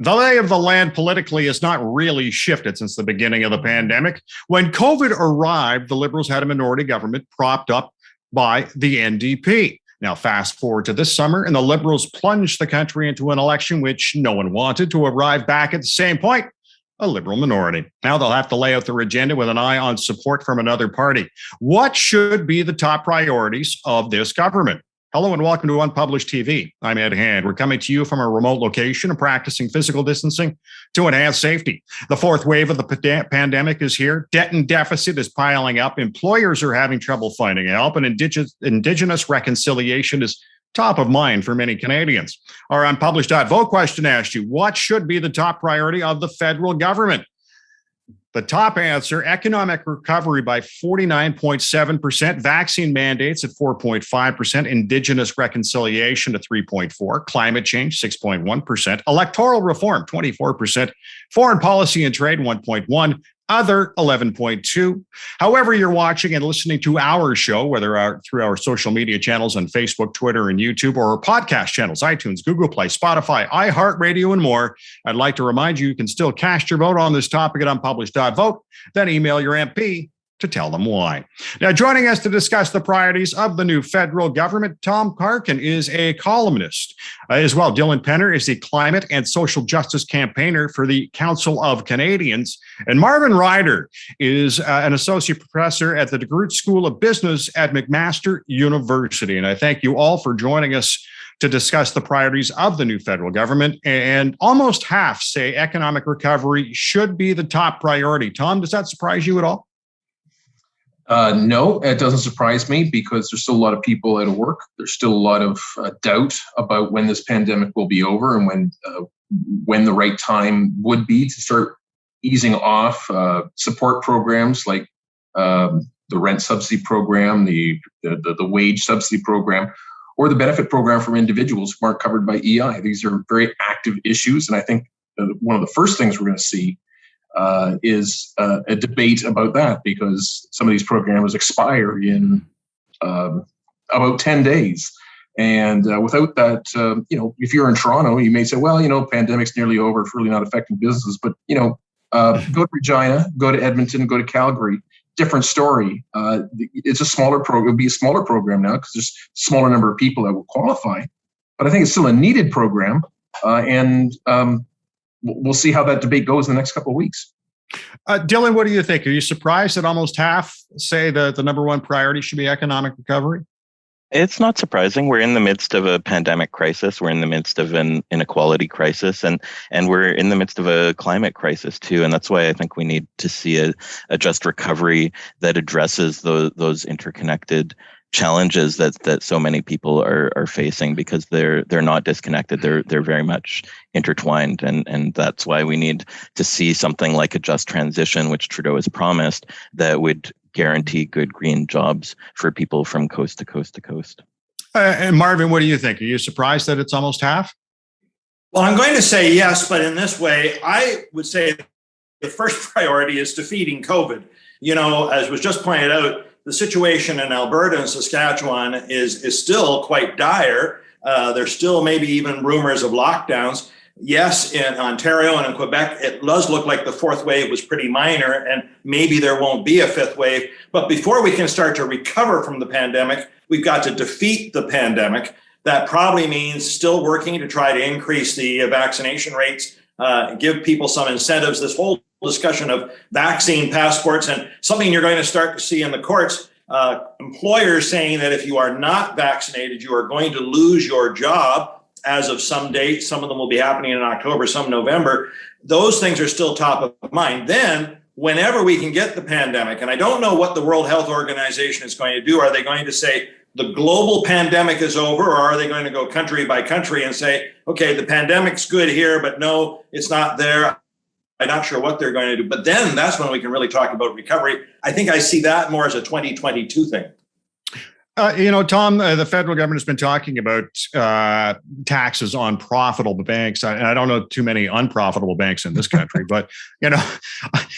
The lay of the land politically has not really shifted since the beginning of the pandemic. When COVID arrived, the Liberals had a minority government propped up by the NDP. Now, fast forward to this summer, and the Liberals plunged the country into an election which no one wanted to arrive back at the same point, a Liberal minority. Now they'll have to lay out their agenda with an eye on support from another party. What should be the top priorities of this government? Hello and welcome to Unpublished TV. I'm Ed Hand. We're coming to you from a remote location and practicing physical distancing to enhance safety. The fourth wave of the pandemic is here. Debt and deficit is piling up. Employers are having trouble finding help, and Indigenous reconciliation is top of mind for many Canadians. Our Unpublished.vote question asked you, what should be the top priority of the federal government? The top answer, economic recovery by 49.7%, vaccine mandates at 4.5%, Indigenous reconciliation at 3.4%, climate change 6.1%, electoral reform 24%, foreign policy and trade 1.1%, other 11.2%. However you're watching and listening to our show, whether through our social media channels on Facebook, Twitter, and YouTube, or our podcast channels, iTunes, Google Play, Spotify, iHeartRadio, and more, I'd like to remind you can still cast your vote on this topic at Unpublished.vote, then email your MP to tell them why. Now, joining us to discuss the priorities of the new federal government, Tom Parkin is a columnist. As well, Dylan Penner is the climate and social justice campaigner for the Council of Canadians. And Marvin Ryder is an associate professor at the DeGroote School of Business at McMaster University. And I thank you all for joining us to discuss the priorities of the new federal government. And almost half say economic recovery should be the top priority. Tom, does that surprise you at all? No, it doesn't surprise me because there's still a lot of people out of work. There's still a lot of doubt about when this pandemic will be over and when the right time would be to start easing off support programs like the rent subsidy program, the wage subsidy program, or the benefit program for individuals who aren't covered by EI. These are very active issues, and I think one of the first things we're going to see is a debate about that because some of these programs expire in about 10 days. And without that, if you're in Toronto, you may say, well, pandemic's nearly over, it's really not affecting businesses. But, go to Regina, go to Edmonton, go to Calgary, different story. It's a smaller program. It'll be a smaller program now because there's a smaller number of people that will qualify. But I think it's still a needed program. We'll see how that debate goes in the next couple of weeks. Dylan, what do you think? Are you surprised that almost half say that the number one priority should be economic recovery? It's not surprising. We're in the midst of a pandemic crisis. We're in the midst of an inequality crisis, and we're in the midst of a climate crisis too. And that's why I think we need to see a just recovery that addresses those interconnected challenges that so many people are facing because they're not disconnected. They're very much intertwined, and that's why we need to see something like a just transition, which Trudeau has promised, that would guarantee good green jobs for people from coast to coast to coast. And Marvin, what do you think? Are you surprised that it's almost half? Well, I'm going to say yes, but in this way, I would say the first priority is defeating COVID. As was just pointed out, the situation in Alberta and Saskatchewan is still quite dire. There's still maybe even rumors of lockdowns. Yes, in Ontario and in Quebec, it does look like the fourth wave was pretty minor, and maybe there won't be a fifth wave. But before we can start to recover from the pandemic, we've got to defeat the pandemic. That probably means still working to try to increase the vaccination rates, give people some incentives. This whole discussion of vaccine passports and something you're going to start to see in the courts, employers saying that if you are not vaccinated, you are going to lose your job as of some date. Some of them will be happening in October, some November. Those things are still top of mind. Then whenever we can get the pandemic, and I don't know what the World Health Organization is going to do. Are they going to say the global pandemic is over, or are they going to go country by country and say, okay, the pandemic's good here, but no, it's not there? I'm not sure what they're going to do. But then that's when we can really talk about recovery. I think I see that more as a 2022 thing. Tom, the federal government has been talking about taxes on profitable banks. And I don't know too many unprofitable banks in this country, but,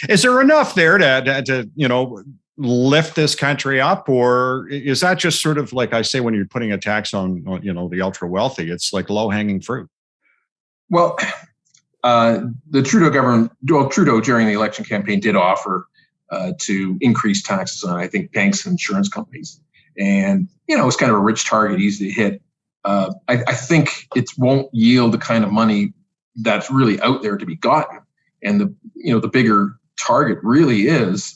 is there enough there to lift this country up? Or is that just sort of like I say, when you're putting a tax on the ultra wealthy, it's like low hanging fruit? Well, The Trudeau government, well, Trudeau during the election campaign did offer to increase taxes on, I think, banks and insurance companies. And, it's kind of a rich target, easy to hit. I think it won't yield the kind of money that's really out there to be gotten. And the bigger target really is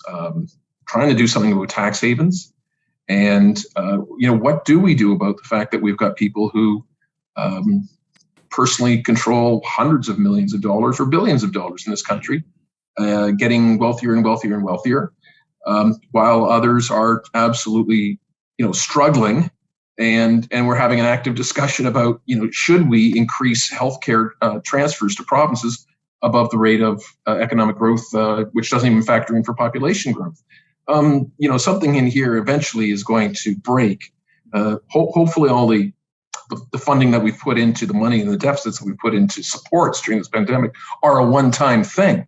trying to do something about tax havens. And, what do we do about the fact that we've got people who personally control hundreds of millions of dollars or billions of dollars in this country, getting wealthier and wealthier and wealthier, while others are absolutely, struggling. And we're having an active discussion about, should we increase healthcare transfers to provinces above the rate of economic growth, which doesn't even factor in for population growth. Something in here eventually is going to break. Hopefully all the funding that we've put into the money and the deficits that we've put into supports during this pandemic are a one-time thing.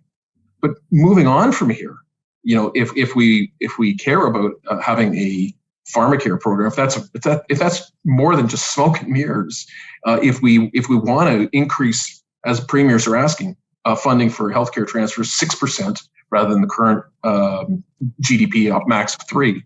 But moving on from here, if we care about having a pharmacare program, if that's more than just smoke and mirrors, if we want to increase, as premiers are asking, funding for healthcare transfers 6% rather than the current GDP up max of 3%,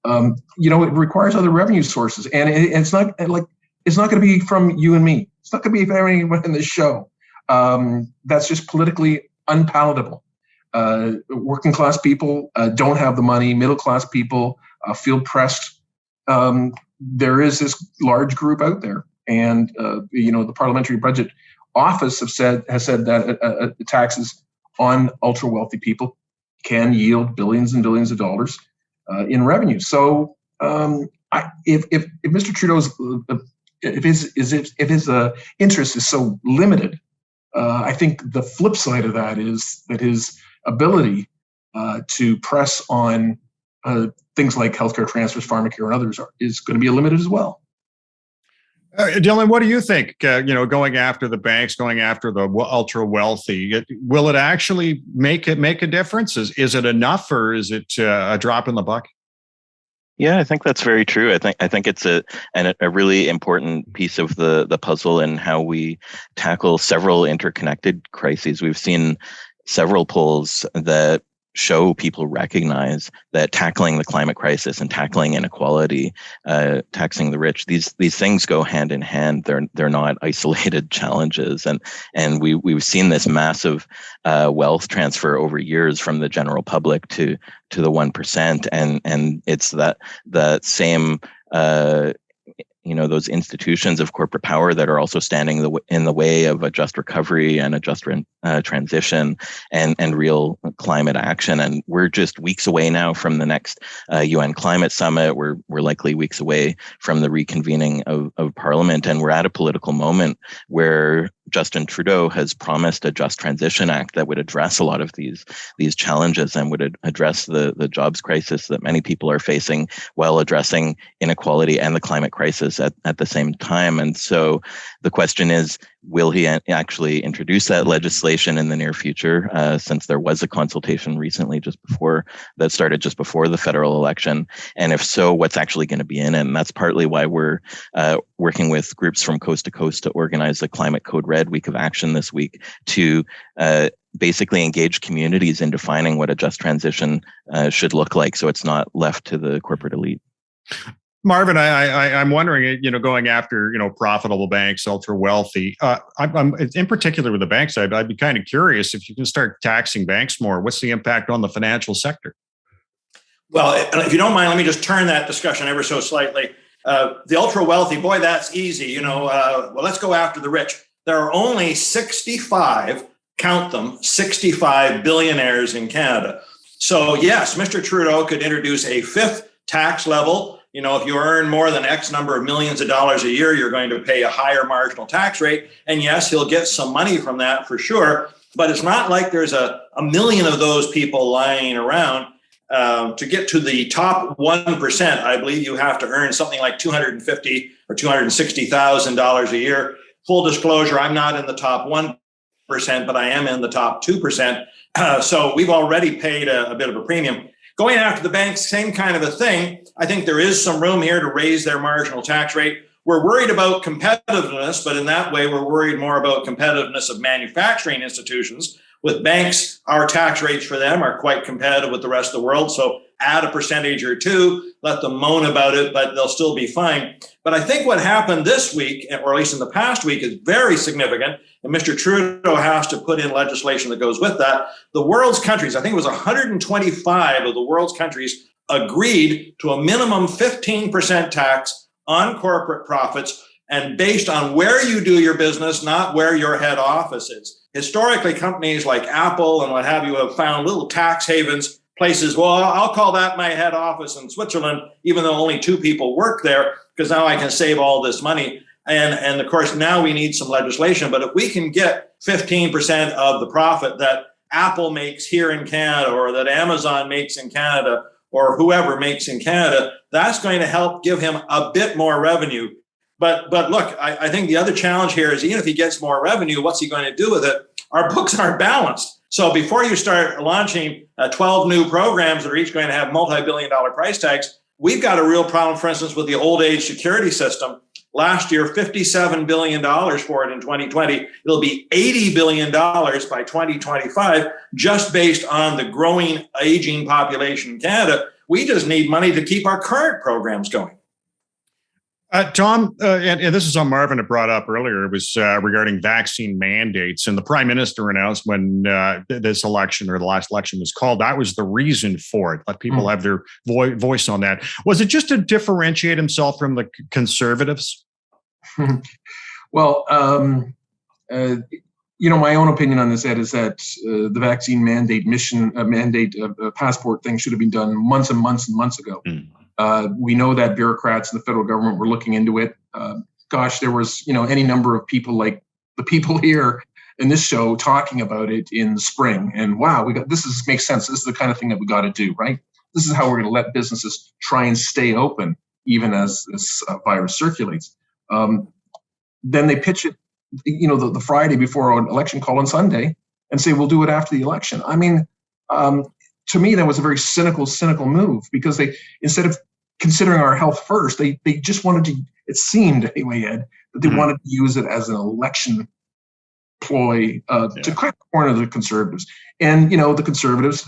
it requires other revenue sources, and it's not going to be from you and me. It's not going to be from anyone in this show. That's just politically unpalatable. Working class people don't have the money. Middle class people feel pressed. There is this large group out there, and the Parliamentary Budget Office has said that taxes on ultra wealthy people can yield billions and billions of dollars in revenue. So if Mr. Trudeau's if his interest is so limited, I think the flip side of that is that his ability to press on things like healthcare transfers, pharmacare, and others is going to be limited as well. Dylan, what do you think? Going after the banks, going after the ultra wealthy, will it actually make a difference? Is it enough, or is it a drop in the bucket? Yeah, I think that's very true. I think it's a really important piece of the puzzle in how we tackle several interconnected crises. We've seen several polls that show people recognize that tackling the climate crisis and tackling inequality, taxing the rich, these things go hand in hand. They're not isolated challenges, and we've seen this massive wealth transfer over years from the general public to the 1%, and it's that same those institutions of corporate power that are also standing in the way of a just recovery and a just transition and real climate action. And we're just weeks away now from the next UN climate summit. We're likely weeks away from the reconvening of Parliament, and we're at a political moment where Justin Trudeau has promised a Just Transition Act that would address a lot of these challenges and would address the jobs crisis that many people are facing, while addressing inequality and the climate crisis at the same time. And so the question is, will he actually introduce that legislation in the near future, since there was a consultation recently that started just before the federal election? And if so, what's actually going to be in it? And that's partly why we're working with groups from coast to coast to organize a Climate Code Red Week of Action this week to basically engage communities in defining what a just transition should look like, so it's not left to the corporate elite. Marvin, I'm wondering, going after, profitable banks, ultra wealthy, I'm in particular with the banks, I'd be kind of curious if you can start taxing banks more. What's the impact on the financial sector? Well, if you don't mind, let me just turn that discussion ever so slightly. The ultra wealthy, boy, that's easy. Well, let's go after the rich. There are only 65, count them, 65 billionaires in Canada. So yes, Mr. Trudeau could introduce a fifth tax level. If you earn more than X number of millions of dollars a year, you're going to pay a higher marginal tax rate. And yes, he'll get some money from that for sure. But it's not like there's a million of those people lying around. To get to the top 1%, I believe you have to earn something like $250,000 or $260,000 a year. Full disclosure, I'm not in the top 1%, but I am in the top 2%. So we've already paid a bit of a premium. Going after the banks, same kind of a thing. I think there is some room here to raise their marginal tax rate. we're worried about competitiveness, but in that way, we're worried more about competitiveness of manufacturing institutions. With banks, our tax rates for them are quite competitive with the rest of the world. So add a percentage or two, let them moan about it, but they'll still be fine. But I think what happened this week, or at least in the past week, is very significant. And Mr. Trudeau has to put in legislation that goes with that. The world's countries, I think it was 125 of the world's countries, agreed to a minimum 15% tax on corporate profits, and based on where you do your business, not where your head office is. Historically, companies like Apple and what have you have found little tax havens, places, well, I'll call that my head office in Switzerland, even though only 2 people work there, because now I can save all this money. And of course, now we need some legislation. But if we can get 15% of the profit that Apple makes here in Canada, or that Amazon makes in Canada, or whoever makes in Canada, that's going to help give him a bit more revenue. But look, I think the other challenge here is, even if he gets more revenue, what's he going to do with it? Our books aren't balanced. So before you start launching 12 new programs that are each going to have multi-billion-dollar price tags, we've got a real problem, for instance, with the old age security system. Last year, $57 billion for it in 2020. It'll be $80 billion by 2025, just based on the growing aging population in Canada. We just need money to keep our current programs going. Tom, and this is something Marvin had brought up earlier. It was regarding vaccine mandates. And the Prime Minister announced when this election, or the last election, was called, that was the reason for it. Let people have their voice on that. Was it just to differentiate himself from the Conservatives? Well, my own opinion on this, Ed, is that the vaccine mandate passport thing should have been done months and months and months ago. We know that bureaucrats in the federal government were looking into it. There was, any number of people like the people here in this show talking about it in the spring. And wow, makes sense. This is the kind of thing that we got to do, right? This is how we're going to let businesses try and stay open, even as this virus circulates. Then they pitch it, the Friday before an election call on Sunday, and say, we'll do it after the election. I mean, to me, that was a very cynical move, because they, instead of considering our health first, they just wanted to, it seemed anyway, Ed, that they wanted to use it as an election ploy to crack the corner of the Conservatives. And, the Conservatives,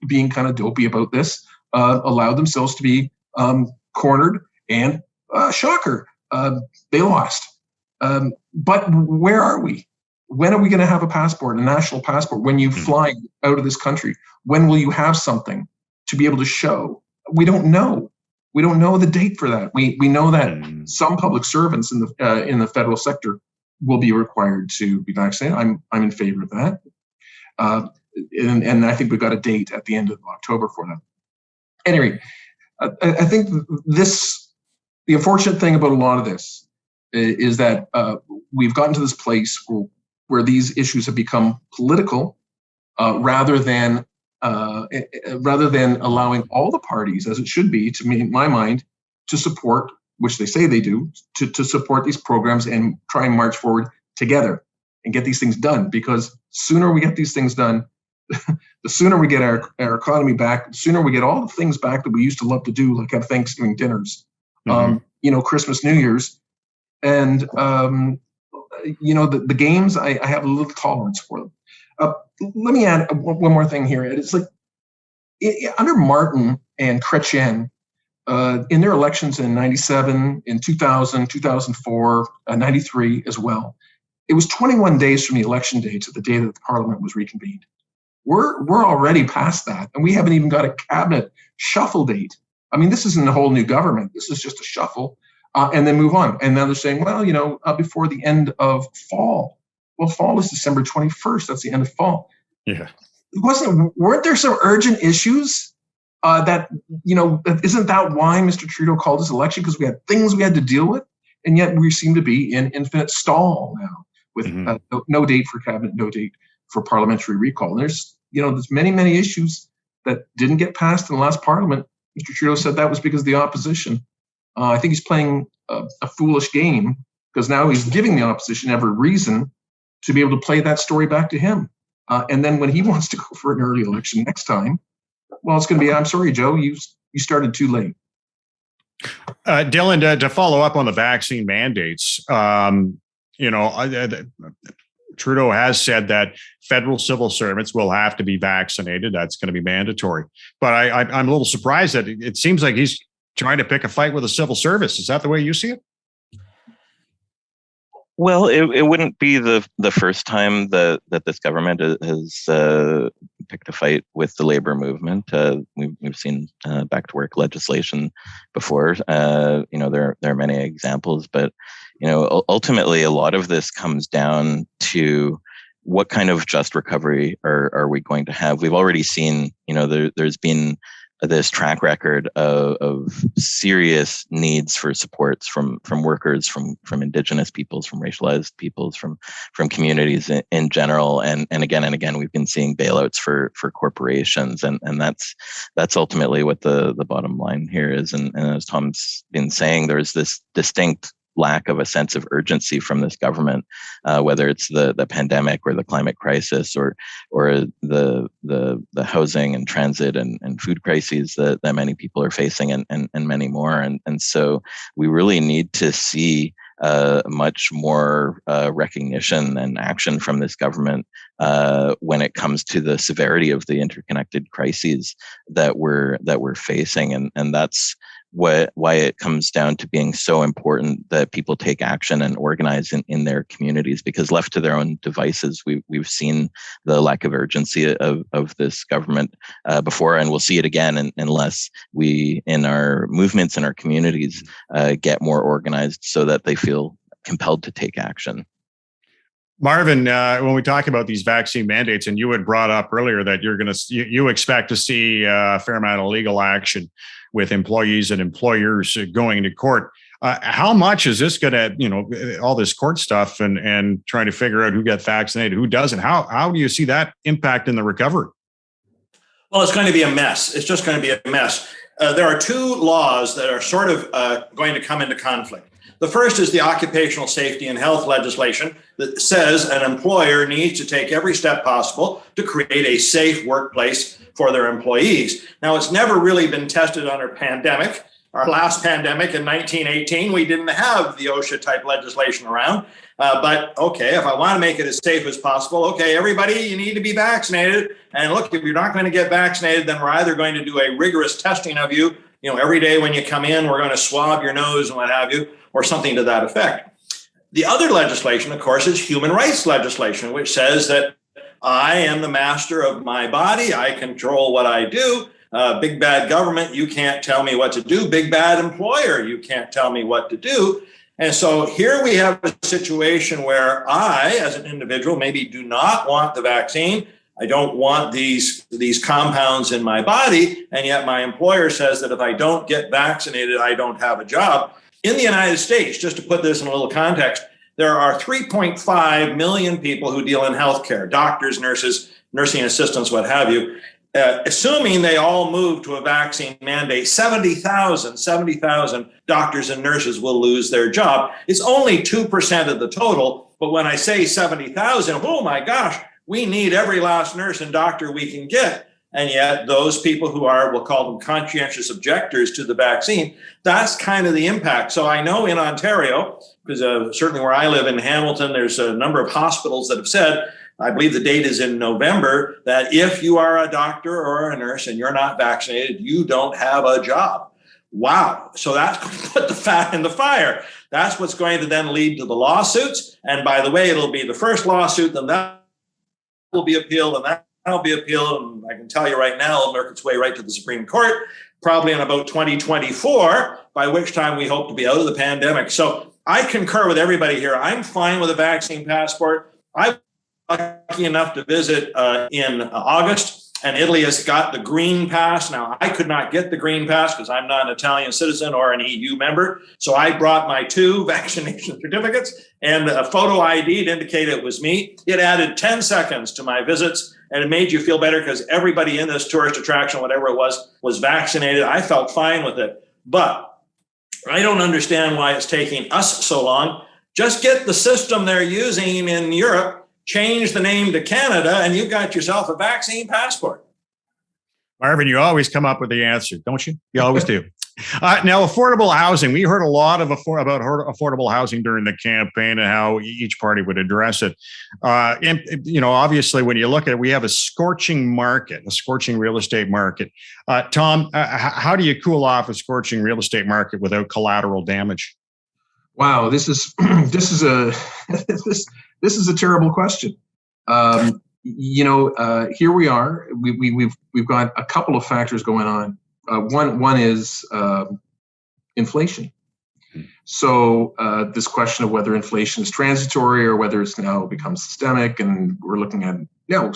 being kind of dopey about this, allowed themselves to be cornered, and shocker, they lost. But where are we? When are we going to have a passport, a national passport? When you fly out of this country, when will you have something to be able to show? We don't know. We don't know the date for that. We know that some public servants in the federal sector will be required to be vaccinated. I'm in favor of that, and I think we've got a date at the end of October for that. Anyway, I think the unfortunate thing about a lot of this is that we've gotten to this place where these issues have become political, rather than allowing all the parties, as it should be, to me, in my mind, to support, which they say they do, to support these programs and try and march forward together and get these things done. Because the sooner we get these things done, the sooner we get our economy back, the sooner we get all the things back that we used to love to do, like have Thanksgiving dinners, Christmas, New Year's, and the games. I have a little tolerance for them. Let me add one more thing here. It's like under Martin and Chrétien, in their elections in 97, in 2000, 2004, 93 as well, it was 21 days from the election day to the day that the Parliament was reconvened. We're already past that, and we haven't even got a cabinet shuffle date. I mean, this isn't a whole new government. This is just a shuffle, and then move on. And now they're saying, well, before the end of fall. Well, fall is December 21st. That's the end of fall. Yeah. Weren't there some urgent issues that, isn't that why Mr. Trudeau called this election? Because we had things we had to deal with, and yet we seem to be in infinite stall now with no date for cabinet, no date for parliamentary recall. And there's many, many issues that didn't get passed in the last Parliament. Mr. Trudeau said that was because of the opposition. I think he's playing a foolish game, because now he's giving the opposition every reason to be able to play that story back to him. And then when he wants to go for an early election next time, well, it's going to be, I'm sorry, Joe, you started too late. Dylan, to follow up on the vaccine mandates, Trudeau has said that federal civil servants will have to be vaccinated. That's going to be mandatory. But I'm a little surprised that it seems like he's trying to pick a fight with the civil service. Is that the way you see it? Well, it wouldn't be the first time that this government has picked a fight with the labor movement. We've seen back to work legislation before. There are many examples, but ultimately a lot of this comes down to what kind of just recovery are we going to have. We've already seen, there's been this track record of serious needs for supports from workers, from Indigenous peoples, from racialized peoples, from communities in general, and again we've been seeing bailouts for corporations, and that's ultimately what the bottom line here is. And as Tom's been saying, there's this distinct lack of a sense of urgency from this government, whether it's the pandemic or the climate crisis or the housing and transit and food crises that many people are facing, and many more. And so we really need to see much more recognition and action from this government when it comes to the severity of the interconnected crises that we're facing, and that's why it comes down to being so important that people take action and organize in their communities, because left to their own devices, we've seen the lack of urgency of this government before, and we'll see it again unless we, in our movements in our communities, get more organized so that they feel compelled to take action. Marvin, when we talk about these vaccine mandates, and you had brought up earlier that you expect to see a fair amount of legal action with employees and employers going to court. How much is this going to, all this court stuff and trying to figure out who gets vaccinated, who doesn't? How do you see that impact in the recovery? Well, it's going to be a mess. It's just going to be a mess. There are two laws that are sort of going to come into conflict. The first is the occupational safety and health legislation that says an employer needs to take every step possible to create a safe workplace for their employees. Now, it's never really been tested under pandemic. Our last pandemic in 1918, we didn't have the OSHA type legislation around. But okay, if I want to make it as safe as possible, okay, everybody, you need to be vaccinated. And look, if you're not going to get vaccinated, then we're either going to do a rigorous testing of you, every day when you come in, we're going to swab your nose and what have you, or something to that effect. The other legislation, of course, is human rights legislation, which says that I am the master of my body. I control what I do. Big bad government, you can't tell me what to do. Big bad employer, you can't tell me what to do. And so here we have a situation where I, as an individual, maybe do not want the vaccine. I don't want these compounds in my body. And yet my employer says that if I don't get vaccinated, I don't have a job. In the United States, just to put this in a little context, there are 3.5 million people who deal in healthcare, doctors, nurses, nursing assistants, what have you. Assuming they all move to a vaccine mandate, 70,000 doctors and nurses will lose their job. It's only 2% of the total. But when I say 70,000, oh my gosh, we need every last nurse and doctor we can get. And yet those people who are, we'll call them conscientious objectors to the vaccine, that's kind of the impact. So I know in Ontario, because certainly where I live in Hamilton, there's a number of hospitals that have said, I believe the date is in November, that if you are a doctor or a nurse and you're not vaccinated, you don't have a job. Wow. So that's going to put the fat in the fire. That's what's going to then lead to the lawsuits. And by the way, it'll be the first lawsuit, then that will be appealed, and that'll be appealed. And I can tell you right now, it'll work its way right to the Supreme Court, probably in about 2024, by which time we hope to be out of the pandemic. So I concur with everybody here. I'm fine with a vaccine passport. I'm lucky enough to visit in August, and Italy has got the green pass. Now, I could not get the green pass because I'm not an Italian citizen or an EU member. So I brought my 2 vaccination certificates and a photo ID to indicate it was me. It added 10 seconds to my visits, and it made you feel better because everybody in this tourist attraction, whatever it was vaccinated. I felt fine with it. But I don't understand why it's taking us so long. Just get the system they're using in Europe, change the name to Canada, and you've got yourself a vaccine passport. Marvin, you always come up with the answer, don't you? You always do. Now, affordable housing. We heard a lot of about affordable housing during the campaign and how each party would address it. And obviously, when you look at it, we have a scorching market, a scorching real estate market. Tom, how do you cool off a scorching real estate market without collateral damage? Wow, this is this is a terrible question. Here we are. We've got a couple of factors going on. One is inflation. So this question of whether inflation is transitory or whether it's now become systemic, and we're looking at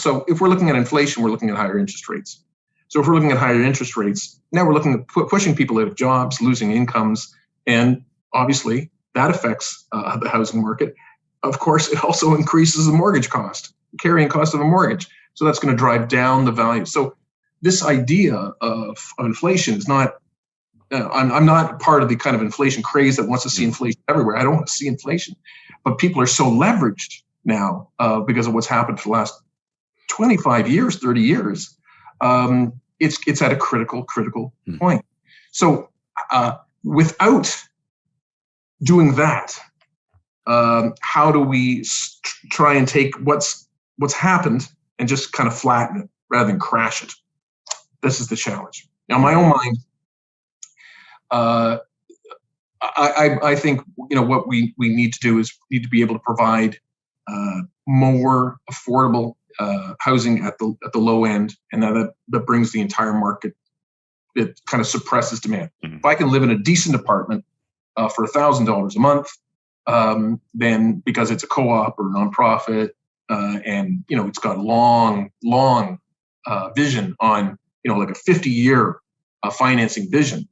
So if we're looking at inflation, we're looking at higher interest rates. So if we're looking at higher interest rates, now we're looking at pushing people out of jobs, losing incomes, and obviously that affects the housing market. Of course, it also increases the mortgage cost, carrying cost of a mortgage. So that's going to drive down the value. So this idea of inflation is not, I'm not part of the kind of inflation craze that wants to see inflation everywhere. I don't want to see inflation. But people are so leveraged now because of what's happened for the last 25 years, 30 years. It's at a critical point. So without doing that, how do we try and take what's happened and just kind of flatten it rather than crash it? This is the challenge. Now, in my own mind, I think what we need to do is need to be able to provide more affordable housing at the low end, and that brings the entire market. It kind of suppresses demand. Mm-hmm. If I can live in a decent apartment for $1,000 a month, then because it's a co-op or nonprofit, and it's got long vision on like a 50-year financing vision,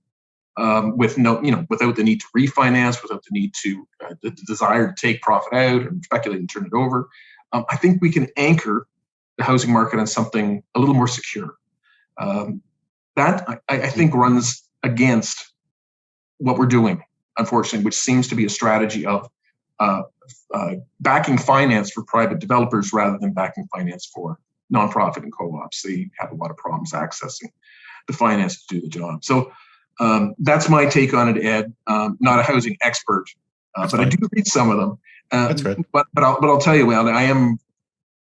with without the need to refinance, without the need to the desire to take profit out and speculate and turn it over. I think we can anchor the housing market on something a little more secure. That I think runs against what we're doing, unfortunately, which seems to be a strategy of backing finance for private developers rather than backing finance for nonprofit and co-ops. They have a lot of problems accessing the finance to do the job. So that's my take on it, Ed. Not a housing expert, but I do read some of them. That's good. But I'll tell you, Al, I am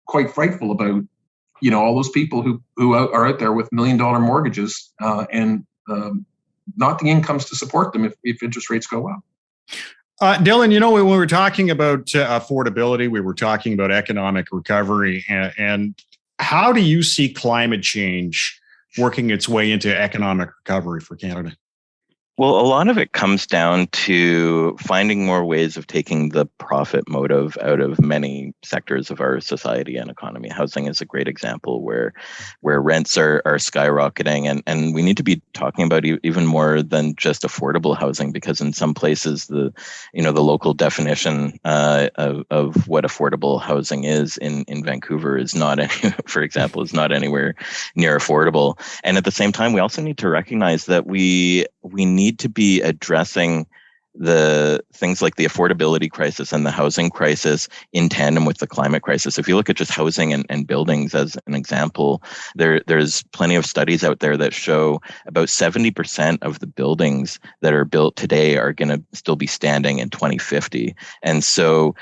quite frightful about all those people who are out there with $1 million mortgages and not the incomes to support them if interest rates go up. Dylan, when we were talking about affordability, we were talking about economic recovery, and how do you see climate change working its way into economic recovery for Canada? Well, a lot of it comes down to finding more ways of taking the profit motive out of many sectors of our society and economy. Housing is a great example where rents are skyrocketing, and we need to be talking about even more than just affordable housing, because in some places the local definition of what affordable housing is in Vancouver is not for example, is not anywhere near affordable. And at the same time, we also need to recognize that we need to be addressing the things like the affordability crisis and the housing crisis in tandem with the climate crisis. If you look at just housing and buildings as an example, there's plenty of studies out there that show about 70% of the buildings that are built today are going to still be standing in 2050. And so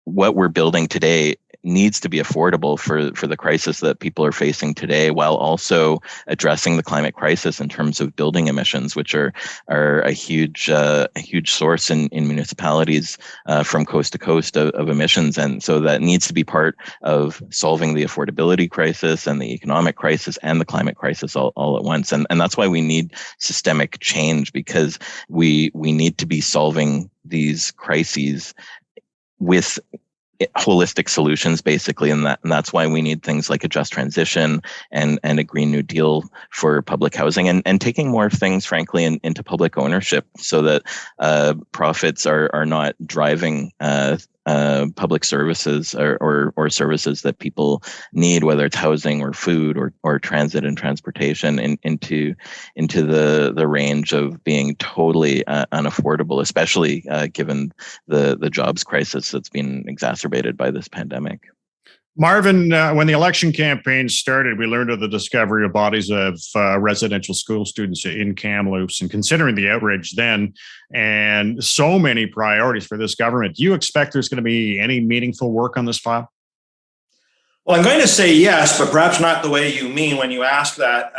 what we're building today needs to be affordable for the crisis that people are facing today, while also addressing the climate crisis in terms of building emissions, which are a huge source in municipalities from coast to coast of emissions. And so that needs to be part of solving the affordability crisis and the economic crisis and the climate crisis all at once. And that's why we need systemic change, because we need to be solving these crises with holistic solutions, basically, and that's why we need things like a just transition and a Green New Deal for public housing, and taking more things, frankly, into public ownership, so that profits are not driving public services or services that people need, whether it's housing or food or transit and transportation, into the range of being totally unaffordable, especially given the jobs crisis that's been exacerbated by this pandemic. Marvin, when the election campaign started, we learned of the discovery of bodies of residential school students in Kamloops. And considering the outrage then and so many priorities for this government, do you expect there's going to be any meaningful work on this file? Well, I'm going to say yes, but perhaps not the way you mean when you ask that.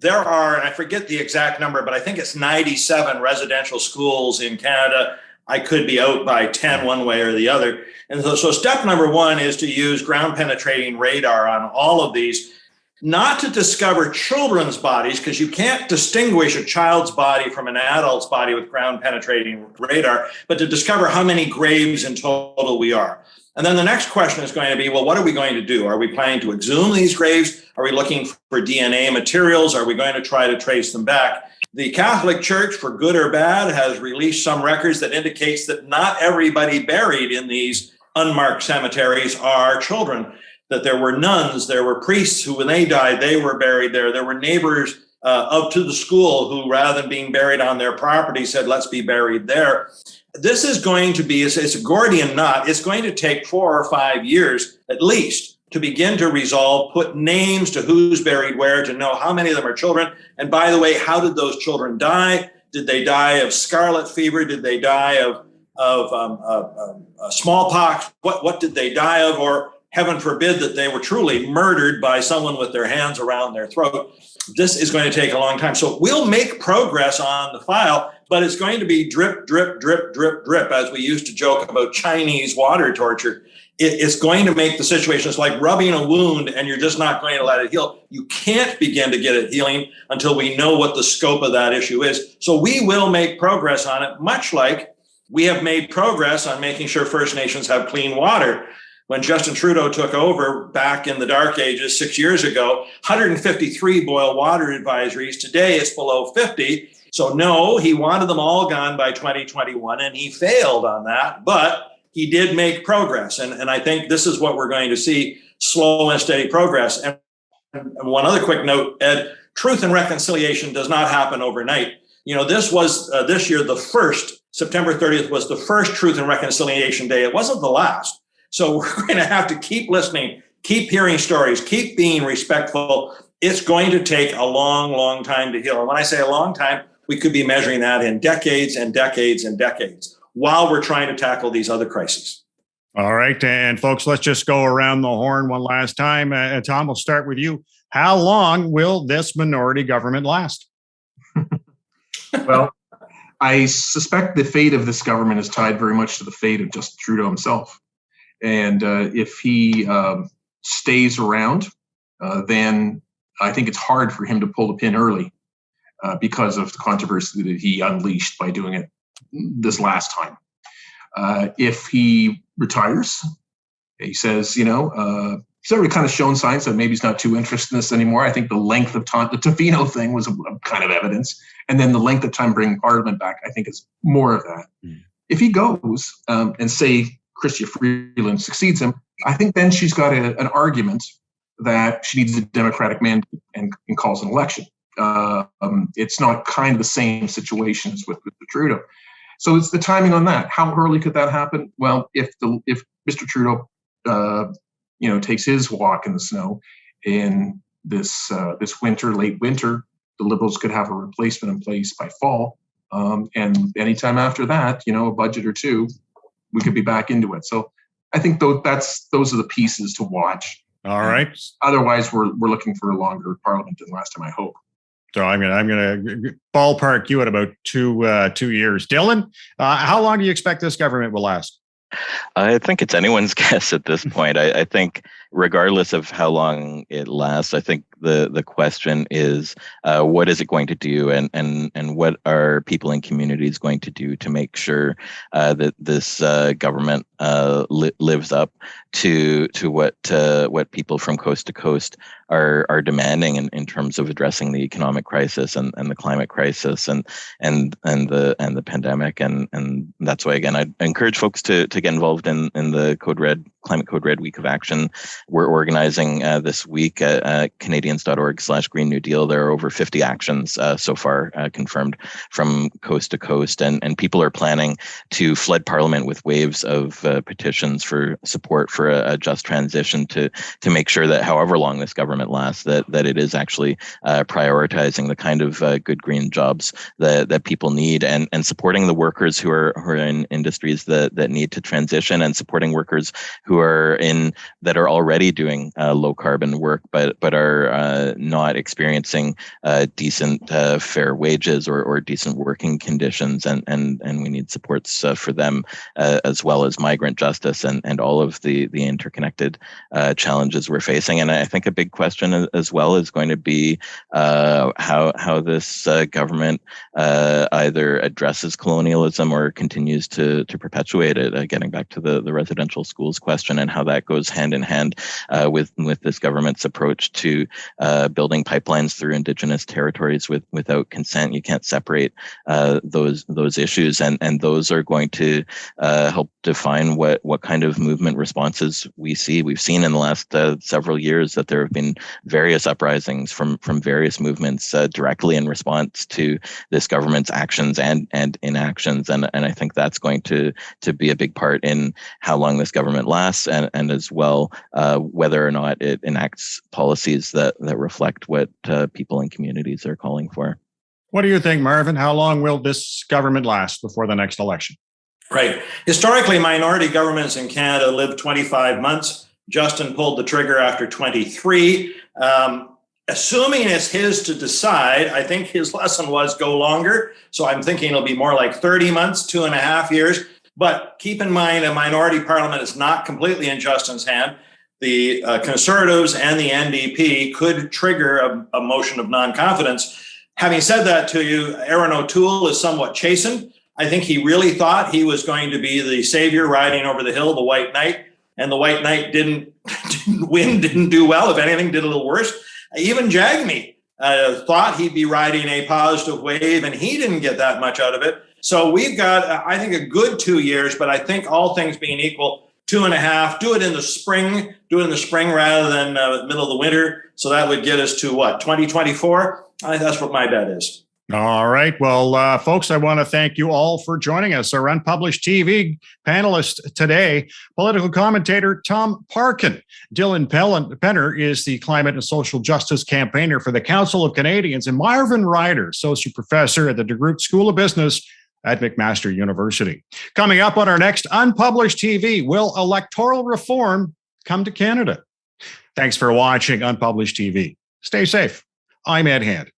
There are, and I forget the exact number, but I think it's 97 residential schools in Canada. I could be out by 10 one way or the other. And so step number one is to use ground penetrating radar on all of these, not to discover children's bodies, because you can't distinguish a child's body from an adult's body with ground penetrating radar, but to discover how many graves in total we are. And then the next question is going to be, well, what are we going to do? Are we planning to exhume these graves? Are we looking for DNA materials? Are we going to try to trace them back? The Catholic Church, for good or bad, has released some records that indicates that not everybody buried in these unmarked cemeteries are children, that there were nuns, there were priests who, when they died, they were buried there. There were neighbors up to the school who, rather than being buried on their property, said, let's be buried there. This is going to be, it's a Gordian knot. It's going to take 4 or 5 years at least to begin to resolve, put names to who's buried where, to know how many of them are children. And by the way, how did those children die? Did they die of scarlet fever? Did they die of smallpox? What did they die of? Or heaven forbid that they were truly murdered by someone with their hands around their throat. This is going to take a long time. So we'll make progress on the file, but it's going to be drip, drip, drip, drip, drip, as we used to joke about Chinese water torture. It's going to make the situation, it's like rubbing a wound and you're just not going to let it heal. You can't begin to get it healing until we know what the scope of that issue is. So we will make progress on it, much like we have made progress on making sure First Nations have clean water. When Justin Trudeau took over back in the dark ages 6 years ago, 153 boil water advisories. Today it's below 50. So no, he wanted them all gone by 2021 and he failed on that, but he did make progress. And I think this is what we're going to see, slow and steady progress. And one other quick note, Ed, truth and reconciliation does not happen overnight. You know, this was this year, the first, September 30th was the first Truth and Reconciliation Day. It wasn't the last. So we're going to have to keep listening, keep hearing stories, keep being respectful. It's going to take a long, long time to heal. And when I say a long time, we could be measuring that in decades and decades and decades while we're trying to tackle these other crises. All right. And folks, let's just go around the horn one last time. Tom, we'll start with you. How long will this minority government last? Well, I suspect the fate of this government is tied very much to the fate of Justin Trudeau himself. And if he stays around, then I think it's hard for him to pull the pin early because of the controversy that he unleashed by doing it this last time. If he retires, he says, he's already kind of shown signs that maybe he's not too interested in this anymore. I think the length of time, the Tofino thing was a kind of evidence. And then the length of time bringing Parliament back, I think is more of that. If he goes and say Chrystia Freeland succeeds him, I think then she's got an argument that she needs a Democratic mandate and calls an election. It's not kind of the same situation as with Trudeau. So it's the timing on that. How early could that happen? Well, if Mr. Trudeau, takes his walk in the snow in this winter, late winter, the Liberals could have a replacement in place by fall. And anytime after that, a budget or two, we could be back into it. So I think those are the pieces to watch. All right. Otherwise, we're looking for a longer Parliament than last time, I hope. So I'm gonna ballpark you at about 2 years. Dylan, how long do you expect this government will last? I think it's anyone's guess at this point. I think regardless of how long it lasts, I think the question is what is it going to do, and what are people and communities going to do to make sure that this government lives up to what people from coast to coast are demanding in terms of addressing the economic crisis and the climate crisis and the pandemic, and that's why, again, I encourage folks to get involved in the Code Red Climate Code Red Week of Action. We're organizing this week at Canadians.org/Green New Deal. There are over 50 actions so far confirmed from coast to coast, and people are planning to flood Parliament with waves of petitions for support for a just transition to make sure that however long this government lasts, that it is actually prioritizing the kind of good green jobs that people need, and supporting the workers who are in industries that need to transition, and supporting workers who are that are already doing low carbon work but are not experiencing decent fair wages or decent working conditions, and we need supports for them as well as migrant justice and all of the interconnected challenges we're facing. And I think a big question as well is going to be how this government either addresses colonialism or continues to perpetuate it, getting back to the residential schools question, and how that goes hand in hand with this government's approach to building pipelines through Indigenous territories without consent. You can't separate those issues, and those are going to help define what kind of movement responses we see. We've seen in the last several years that there have been various uprisings from various movements directly in response to this government's actions and inactions, and I think that's going to be a big part in how long this government lasts, and as well whether or not it enacts policies that reflect what people and communities are calling for. What do you think, Marvin? How long will this government last before the next election? Right. Historically, minority governments in Canada lived 25 months. Justin pulled the trigger after 23. Assuming it's his to decide, I think his lesson was go longer. So I'm thinking it'll be more like 30 months, 2.5 years. But keep in mind, a minority parliament is not completely in Justin's hand. The Conservatives and the NDP could trigger a motion of non-confidence. Having said that to you, Aaron O'Toole is somewhat chastened. I think he really thought he was going to be the savior riding over the hill, the White Knight, and the White Knight didn't win, didn't do well. If anything, did a little worse. Even Jagmeet thought he'd be riding a positive wave, and he didn't get that much out of it. So we've got, I think, a good 2 years, but I think all things being equal, 2.5, do it in the spring rather than middle of the winter. So that would get us to what, 2024? That's what my bet is. All right. Well, folks, I want to thank you all for joining us. Our Unpublished TV panelist today, political commentator Tom Parkin. Dylan Penner is the climate and social justice campaigner for the Council of Canadians, and Marvin Ryder, associate professor at the DeGroote School of Business at McMaster University. Coming up on our next Unpublished TV, will electoral reform come to Canada? Thanks for watching Unpublished TV. Stay safe. I'm Ed Hand.